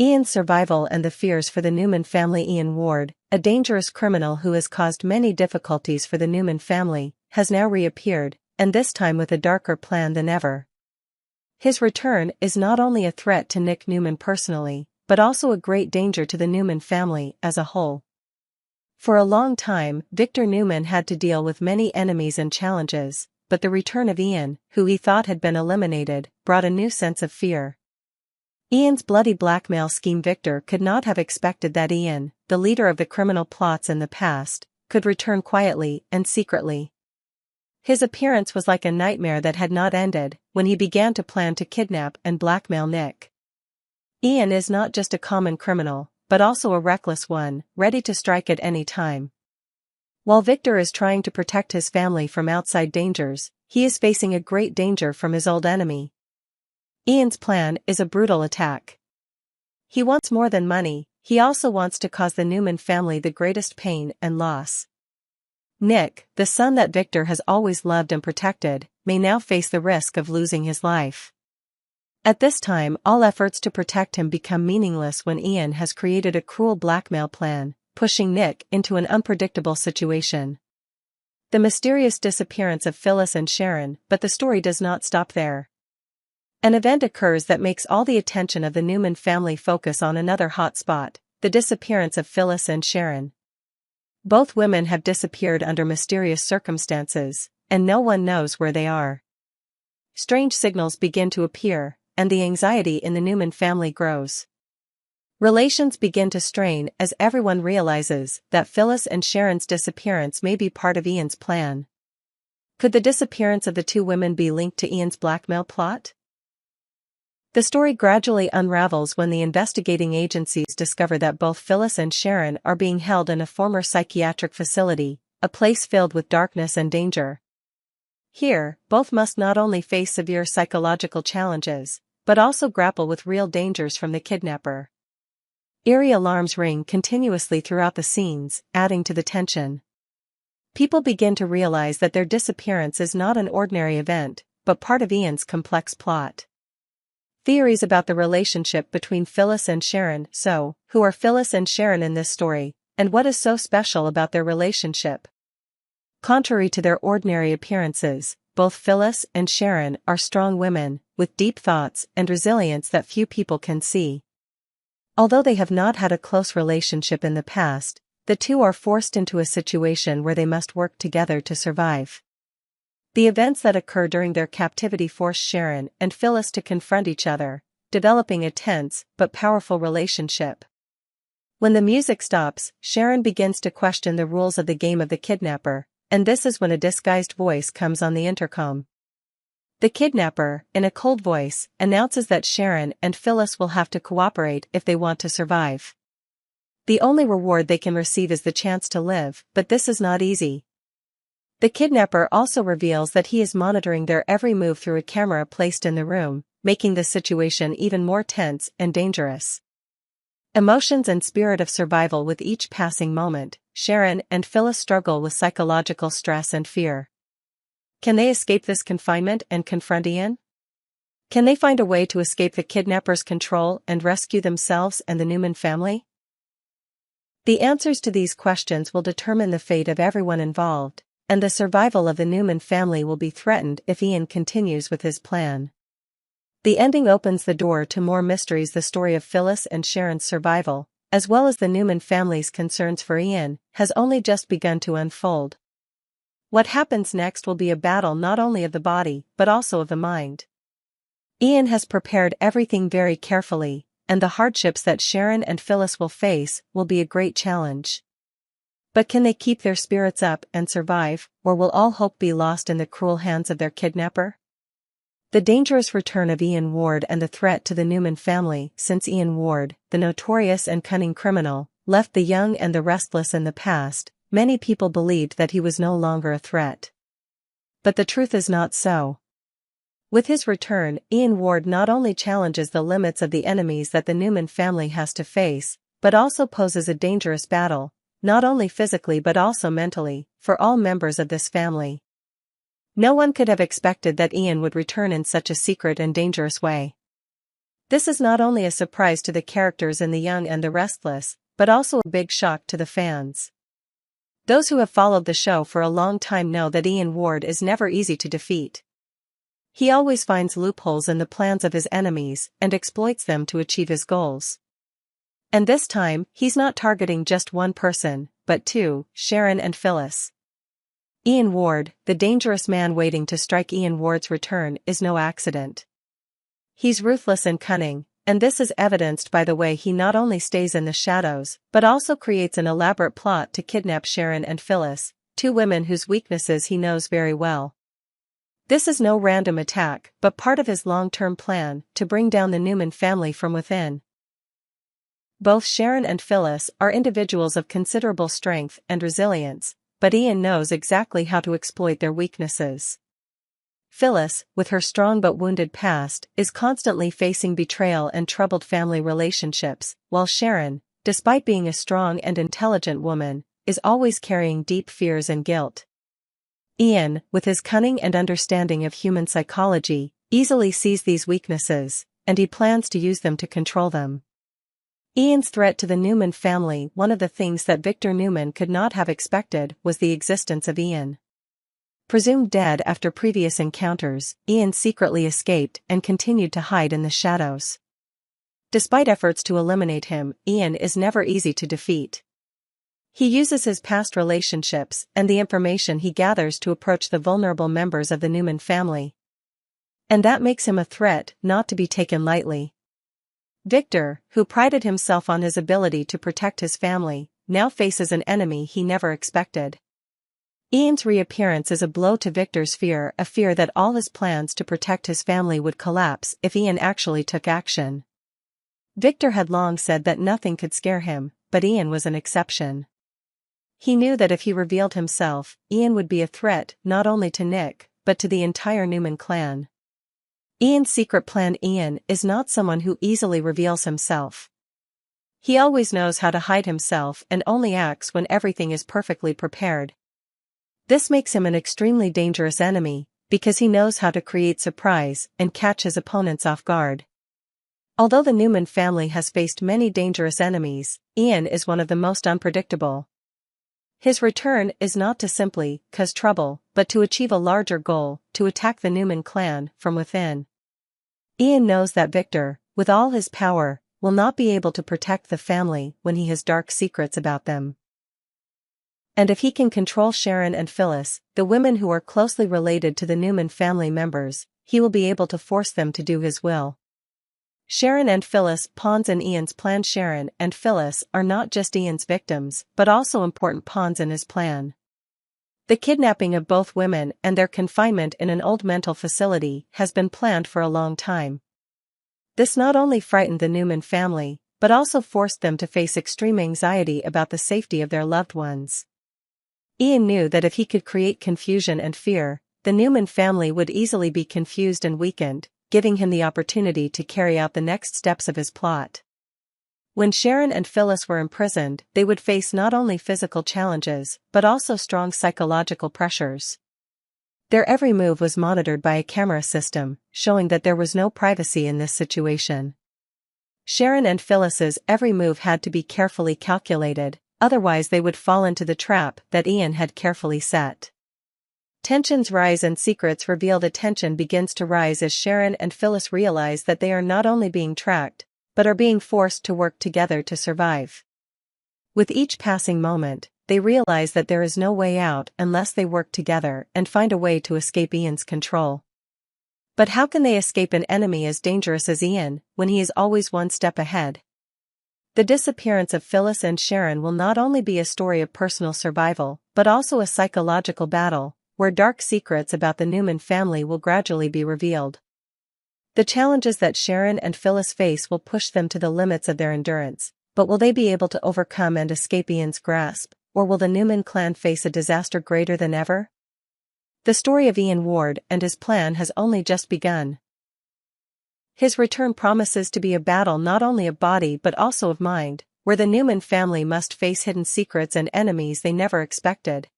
Ian's survival and the fears for the Newman family. Ian Ward, a dangerous criminal who has caused many difficulties for the Newman family, has now reappeared, and this time with a darker plan than ever. His return is not only a threat to Nick Newman personally, but also a great danger to the Newman family as a whole. For a long time, Victor Newman had to deal with many enemies and challenges, but the return of Ian, who he thought had been eliminated, brought a new sense of fear. Ian's bloody blackmail scheme. Victor could not have expected that Ian, the leader of the criminal plots in the past, could return quietly and secretly. His appearance was like a nightmare that had not ended when he began to plan to kidnap and blackmail Nick. Ian is not just a common criminal, but also a reckless one, ready to strike at any time. While Victor is trying to protect his family from outside dangers, he is facing a great danger from his old enemy. Ian's plan is a brutal attack. He wants more than money, he also wants to cause the Newman family the greatest pain and loss. Nick, the son that Victor has always loved and protected, may now face the risk of losing his life. At this time, all efforts to protect him become meaningless when Ian has created a cruel blackmail plan, pushing Nick into an unpredictable situation. The mysterious disappearance of Phyllis and Sharon. But the story does not stop there. An event occurs that makes all the attention of the Newman family focus on another hot spot, the disappearance of Phyllis and Sharon. Both women have disappeared under mysterious circumstances, and no one knows where they are. Strange signals begin to appear, and the anxiety in the Newman family grows. Relations begin to strain as everyone realizes that Phyllis and Sharon's disappearance may be part of Ian's plan. Could the disappearance of the two women be linked to Ian's blackmail plot? The story gradually unravels when the investigating agencies discover that both Phyllis and Sharon are being held in a former psychiatric facility, a place filled with darkness and danger. Here, both must not only face severe psychological challenges, but also grapple with real dangers from the kidnapper. Eerie alarms ring continuously throughout the scenes, adding to the tension. People begin to realize that their disappearance is not an ordinary event, but part of Ian's complex plot. Theories about the relationship between Phyllis and Sharon. So, who are Phyllis and Sharon in this story, and what is so special about their relationship? Contrary to their ordinary appearances, both Phyllis and Sharon are strong women, with deep thoughts and resilience that few people can see. Although they have not had a close relationship in the past, the two are forced into a situation where they must work together to survive. The events that occur during their captivity force Sharon and Phyllis to confront each other, developing a tense but powerful relationship. When the music stops, Sharon begins to question the rules of the game of the kidnapper, and this is when a disguised voice comes on the intercom. The kidnapper, in a cold voice, announces that Sharon and Phyllis will have to cooperate if they want to survive. The only reward they can receive is the chance to live, but this is not easy. The kidnapper also reveals that he is monitoring their every move through a camera placed in the room, making the situation even more tense and dangerous. Emotions and spirit of survival. With each passing moment, Sharon and Phyllis struggle with psychological stress and fear. Can they escape this confinement and confront Ian? Can they find a way to escape the kidnapper's control and rescue themselves and the Newman family? The answers to these questions will determine the fate of everyone involved, and the survival of the Newman family will be threatened if Ian continues with his plan. The ending opens the door to more mysteries. The story of Phyllis and Sharon's survival, as well as the Newman family's concerns for Ian, has only just begun to unfold. What happens next will be a battle not only of the body, but also of the mind. Ian has prepared everything very carefully, and the hardships that Sharon and Phyllis will face will be a great challenge. But can they keep their spirits up and survive, or will all hope be lost in the cruel hands of their kidnapper? The dangerous return of Ian Ward and the threat to the Newman family. Since Ian Ward, the notorious and cunning criminal, left the young and the restless in the past, many people believed that he was no longer a threat. But the truth is not so. With his return, Ian Ward not only challenges the limits of the enemies that the Newman family has to face, but also poses a dangerous battle, not only physically but also mentally, for all members of this family. No one could have expected that Ian would return in such a secret and dangerous way. This is not only a surprise to the characters in The Young and the Restless, but also a big shock to the fans. Those who have followed the show for a long time know that Ian Ward is never easy to defeat. He always finds loopholes in the plans of his enemies and exploits them to achieve his goals. And this time, he's not targeting just one person, but two, Sharon and Phyllis. Ian Ward, the dangerous man waiting to strike Ian Ward's return, is no accident. He's ruthless and cunning, and this is evidenced by the way he not only stays in the shadows, but also creates an elaborate plot to kidnap Sharon and Phyllis, two women whose weaknesses he knows very well. This is no random attack, but part of his long-term plan to bring down the Newman family from within. Both Sharon and Phyllis are individuals of considerable strength and resilience, but Ian knows exactly how to exploit their weaknesses. Phyllis, with her strong but wounded past, is constantly facing betrayal and troubled family relationships, while Sharon, despite being a strong and intelligent woman, is always carrying deep fears and guilt. Ian, with his cunning and understanding of human psychology, easily sees these weaknesses, and he plans to use them to control them. Ian's threat to the Newman family. One of the things that Victor Newman could not have expected was the existence of Ian. Presumed dead after previous encounters, Ian secretly escaped and continued to hide in the shadows. Despite efforts to eliminate him, Ian is never easy to defeat. He uses his past relationships and the information he gathers to approach the vulnerable members of the Newman family. And that makes him a threat not to be taken lightly. Victor, who prided himself on his ability to protect his family, now faces an enemy he never expected. Ian's reappearance is a blow to Victor's fear, a fear that all his plans to protect his family would collapse if Ian actually took action. Victor had long said that nothing could scare him, but Ian was an exception. He knew that if he revealed himself, Ian would be a threat not only to Nick, but to the entire Newman clan. Ian's secret plan. Ian is not someone who easily reveals himself. He always knows how to hide himself and only acts when everything is perfectly prepared. This makes him an extremely dangerous enemy, because he knows how to create surprise and catch his opponents off guard. Although the Newman family has faced many dangerous enemies, Ian is one of the most unpredictable. His return is not to simply cause trouble, but to achieve a larger goal, to attack the Newman clan from within. Ian knows that Victor, with all his power, will not be able to protect the family when he has dark secrets about them. And if he can control Sharon and Phyllis, the women who are closely related to the Newman family members, he will be able to force them to do his will. Sharon and Phyllis, pawns in Ian's plan. Sharon and Phyllis are not just Ian's victims, but also important pawns in his plan. The kidnapping of both women and their confinement in an old mental facility has been planned for a long time. This not only frightened the Newman family, but also forced them to face extreme anxiety about the safety of their loved ones. Ian knew that if he could create confusion and fear, the Newman family would easily be confused and weakened, giving him the opportunity to carry out the next steps of his plot. When Sharon and Phyllis were imprisoned, they would face not only physical challenges, but also strong psychological pressures. Their every move was monitored by a camera system, showing that there was no privacy in this situation. Sharon and Phyllis's every move had to be carefully calculated, otherwise they would fall into the trap that Ian had carefully set. Tensions rise and secrets revealed. The tension begins to rise as Sharon and Phyllis realize that they are not only being tracked, but are being forced to work together to survive. With each passing moment, they realize that there is no way out unless they work together and find a way to escape Ian's control. But how can they escape an enemy as dangerous as Ian, when he is always one step ahead? The disappearance of Phyllis and Sharon will not only be a story of personal survival, but also a psychological battle, where dark secrets about the Newman family will gradually be revealed. The challenges that Sharon and Phyllis face will push them to the limits of their endurance, but will they be able to overcome and escape Ian's grasp, or will the Newman clan face a disaster greater than ever? The story of Ian Ward and his plan has only just begun. His return promises to be a battle not only of body but also of mind, where the Newman family must face hidden secrets and enemies they never expected.